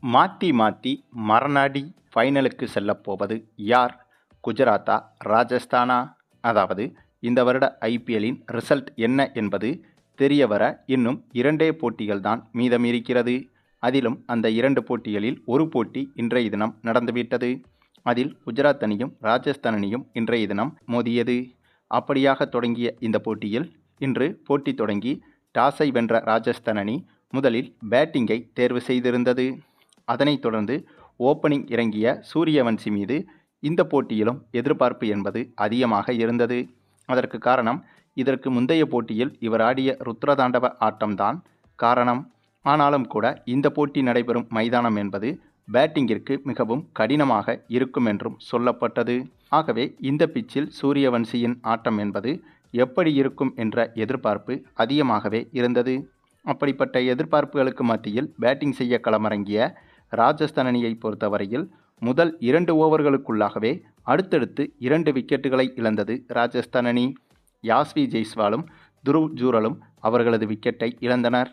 மாற்றி மாற்றி மறுநாடி ஃபைனலுக்கு செல்லப்போவது யார்? குஜராத்தா, ராஜஸ்தானா? அதாவது இந்த வருட ஐபிஎல்லின் ரிசல்ட் என்ன என்பது தெரிய வர இன்னும் 2 போட்டிகள் தான் மீதம் இருக்கிறது. அதிலும் அந்த 2 போட்டிகளில் ஒரு போட்டி இன்றைய தினம் நடந்துவிட்டது. அதில் குஜராத் அணியும் ராஜஸ்தான் அணியும் இன்றைய தினம் மோதியது. அப்படியாக தொடங்கிய இந்த போட்டியில் இன்று போட்டி தொடங்கி டாஸை வென்ற ராஜஸ்தான் அணி முதலில் பேட்டிங்கை தேர்வு செய்திருந்தது. அதனைத் தொடர்ந்து ஓப்பனிங் இறங்கிய சூரியவன்சி மீது இந்த போட்டியிலும் எதிர்பார்ப்பு என்பது அதிகமாக இருந்தது. அதற்கு காரணம் இதற்கு முந்தைய போட்டியில் இவர் ஆடிய ருத்ரதாண்டவ ஆட்டம்தான் காரணம். ஆனாலும் கூட இந்த போட்டி நடைபெறும் மைதானம் என்பது பேட்டிங்கிற்கு மிகவும் கடினமாக இருக்கும் என்றும் சொல்லப்பட்டது. ஆகவே இந்த பிச்சில் சூரியவன்சியின் ஆட்டம் என்பது எப்படி இருக்கும் என்ற எதிர்பார்ப்பு அதிகமாகவே இருந்தது. அப்படிப்பட்ட எதிர்பார்ப்புகளுக்கு மத்தியில் பேட்டிங் செய்ய களமிறங்கிய ராஜஸ்தான் அணியை பொறுத்தவரையில் முதல் 2 ஓவர்களுக்குள்ளாகவே அடுத்தடுத்து 2 விக்கெட்டுகளை இழந்தது ராஜஸ்தான் அணி. யாஸ்வி ஜெய்ஸ்வாலும் துருவ் ஜூரலும் அவர்களது விக்கெட்டை இழந்தனர்.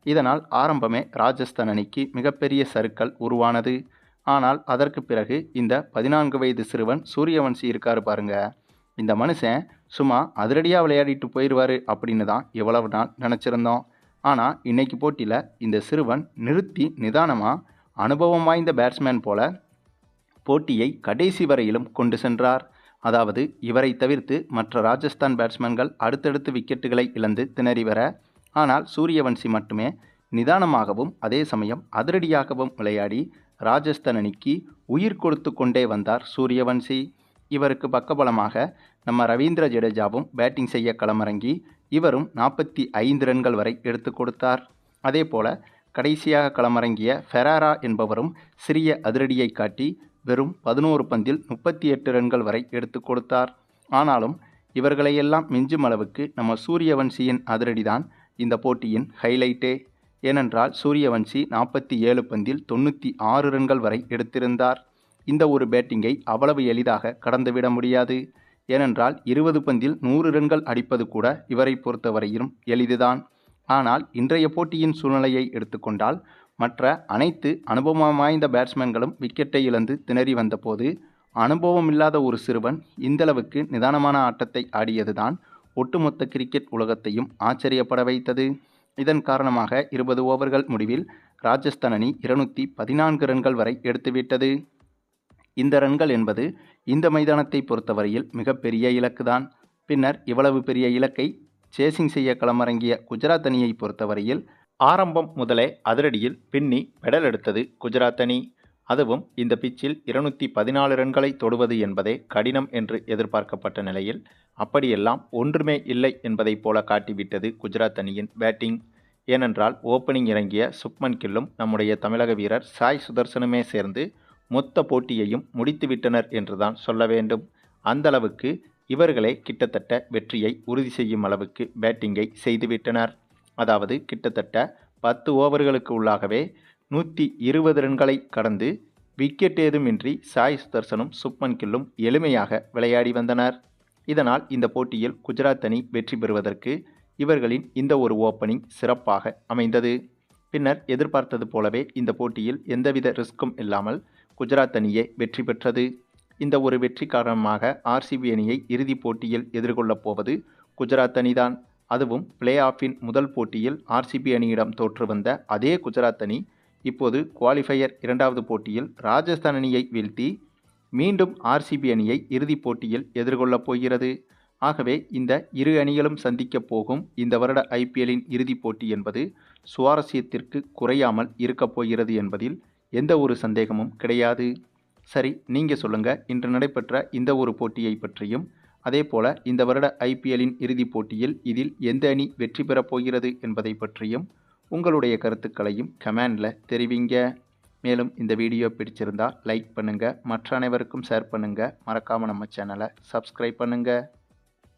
இதனால் ஆரம்பமே ராஜஸ்தான் அணிக்கு மிகப்பெரிய சறுக்கல் உருவானது. ஆனால் அதற்கு பிறகு இந்த 14 வயது சிறுவன் சூரியவன்சி இருக்காரு பாருங்க, இந்த மனுஷன் சும்மா அதிரடியாக விளையாடிட்டு போயிடுவார் அப்படின்னு தான் இவ்வளவு நாள் நினச்சிருந்தோம். ஆனால் இன்னைக்கு போட்டியில் இந்த சிறுவன் நிறுத்தி நிதானமாக அனுபவம் வாய்ந்த பேட்ஸ்மேன் போல போட்டியை கடைசி வரையிலும் கொண்டு சென்றார். அதாவது இவரை தவிர்த்து மற்ற ராஜஸ்தான் பேட்ஸ்மேன்கள் அடுத்தடுத்து விக்கெட்டுகளை இழந்து திணறி வர, ஆனால் சூரியவன்சி மட்டுமே நிதானமாகவும் அதே சமயம் அதிரடியாகவும் விளையாடி ராஜஸ்தான் அணிக்கு உயிர் கொடுத்து கொண்டே வந்தார் சூரியவன்சி. இவருக்கு பக்கபலமாக நம்ம ரவீந்திர ஜடேஜாவும் பேட்டிங் செய்ய களமிறங்கி இவரும் 45 ரன்கள் வரை எடுத்து கொடுத்தார். அதே போல கடைசியாக களமிறங்கிய ஃபெராரா என்பவரும் சிறிய அதிரடியை காட்டி வெறும் 11 பந்தில் 38 ரன்கள் வரை எடுத்து கொடுத்தார். ஆனாலும் இவர்களையெல்லாம் மிஞ்சும் அளவுக்கு நம்ம சூரியவன்சியின் அதிரடிதான் இந்த போட்டியின் ஹைலைட்டே. ஏனென்றால் சூரியவன்சி 47 பந்தில் 96 ரன்கள் வரை எடுத்திருந்தார். இந்த ஒரு பேட்டிங்கை அவ்வளவு எளிதாக கடந்துவிட முடியாது. ஏனென்றால் 20 பந்தில் 100 ரன்கள் அடிப்பது கூட இவரை பொறுத்தவரையிலும் எளிதுதான். ஆனால் இன்றைய போட்டியின் சூழ்நிலையை எடுத்துக்கொண்டால் மற்ற அனைத்து அனுபவம் வாய்ந்த பேட்ஸ்மேன்களும் விக்கெட்டை இழந்து திணறி வந்தபோது அனுபவம் இல்லாத ஒரு சிறுவன் இந்தளவுக்கு நிதானமான ஆட்டத்தை ஆடியதுதான் ஒட்டுமொத்த கிரிக்கெட் உலகத்தையும் ஆச்சரியப்பட வைத்தது. இதன் காரணமாக 20 ஓவர்கள் முடிவில் ராஜஸ்தான் அணி 214 ரன்கள் வரை எடுத்துவிட்டது. இந்த ரன்கள் என்பது இந்த மைதானத்தை பொறுத்தவரையில் மிகப்பெரிய இலக்குதான். பின்னர் இவ்வளவு பெரிய இலக்கை சேசிங் செய்ய களமிறங்கிய குஜராத் அணியை பொறுத்தவரையில் ஆரம்பம் முதலே அதிரடியில் பின்னி பெடல் எடுத்தது குஜராத் அணி. அதுவும் இந்த பிச்சில் 214 ரன்களை தொடுவது என்பதே கடினம் என்று எதிர்பார்க்கப்பட்ட நிலையில் அப்படியெல்லாம் ஒன்றுமே இல்லை என்பதைப் போல காட்டிவிட்டது குஜராத் அணியின் பேட்டிங். ஏனென்றால் ஓப்பனிங் இறங்கிய சுப்மன் கில்லும் நம்முடைய தமிழக வீரர் சாய் சுதர்சனுமே சேர்ந்து மொத்த போட்டியையும் முடித்துவிட்டனர் என்றுதான் சொல்ல வேண்டும். அந்த அளவுக்கு இவர்களே கிட்டத்தட்ட வெற்றியை உறுதி செய்யும் அளவுக்கு பேட்டிங்கை செய்துவிட்டனர். அதாவது கிட்டத்தட்ட 10 ஓவர்களுக்கு உள்ளாகவே 120 ரன்களை கடந்து விக்கெட் ஏதுமின்றி சாய் சுதர்சனும் சுப்மன் கில்லும் எளிமையாக விளையாடி வந்தனர். இதனால் இந்த போட்டியில் குஜராத் அணி வெற்றி பெறுவதற்கு இவர்களின் இந்த ஒரு ஓப்பனிங் சிறப்பாக அமைந்தது. பின்னர் எதிர்பார்த்தது போலவே இந்த போட்டியில் எந்தவித ரிஸ்க்கும் இல்லாமல் குஜராத் அணியே வெற்றி பெற்றது. இந்த ஒரு வெற்றி காரணமாக ஆர்சிபி அணியை இறுதிப் போட்டியில் எதிர்கொள்ளப் போவது குஜராத் அணிதான். அதுவும் பிளே ஆஃபின் முதல் போட்டியில் ஆர்சிபி அணியிடம் தோற்று வந்த அதே குஜராத் அணி இப்போது குவாலிஃபயர் 2வது போட்டியில் ராஜஸ்தான் அணியை வீழ்த்தி மீண்டும் ஆர்சிபி அணியை இறுதிப் போட்டியில் எதிர்கொள்ளப் போகிறது. ஆகவே இந்த இரு அணிகளும் சந்திக்கப் போகும் இந்த வருட ஐபிஎல்லின் இறுதிப் போட்டி என்பது சுவாரஸ்யத்திற்கு குறையாமல் இருக்கப் போகிறது என்பதில் எந்த ஒரு சந்தேகமும் கிடையாது. சரி, நீங்கள் சொல்லுங்கள், இன்று நடைபெற்ற இந்த ஒரு போட்டியை பற்றியும் அதே போல் இந்த வருட ஐபிஎல்லின் இறுதிப் போட்டியில் இதில் எந்த அணி வெற்றி பெறப் போகிறது என்பதை பற்றியும் உங்களுடைய கருத்துக்களையும் கமெண்டில் தெரிவிங்க. மேலும் இந்த வீடியோ பிடிச்சிருந்தால் லைக் பண்ணுங்கள், மற்ற அனைவருக்கும் ஷேர் பண்ணுங்கள், மறக்காமல் நம்ம சேனலை சப்ஸ்கிரைப் பண்ணுங்கள்.